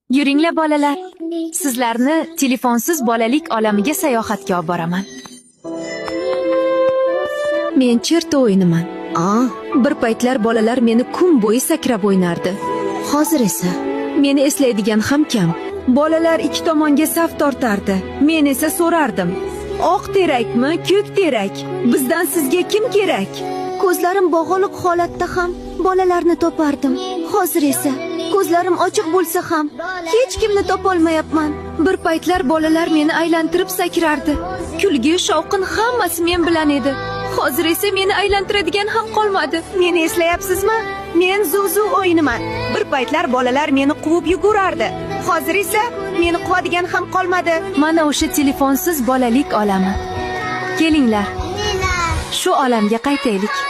Yuringlar bolalar, sizlarni telefonsiz bolalik olamiga sayohatga olib boraman. Men cherta o'yiniman. Bir paytlar bolalar meni kun bo'yi sakrab o'ynardi. Hozir esa meni eslaydigan ham kam. Bolalar ikki tomonga saf tortardi. Men esa so'rardim: "Oq terakmi, ko'k terak? Bizdan sizga kim kerak?" Ko'zlarim bog'liq holatda ham bolalarni topardim. Hozir esa ko'zlarim ochiq bo'lsa ham hech kimni topolmayapman. Bir paytlar bolalar meni aylantirib sakrardi. Kulgi, shovqin hammasi men bilan edi. Hozir esa meni aylantiradigan ham qolmadi. Meni eslayapsizmi? Men Zuzu o'yiniman. Bir paytlar bolalar meni quvib yugurardi. Hozir esa meni quvadigan ham qolmadi. Mana o'sha telefonsiz bolalik olami. Kelinglar, shu olamga qaytaylik.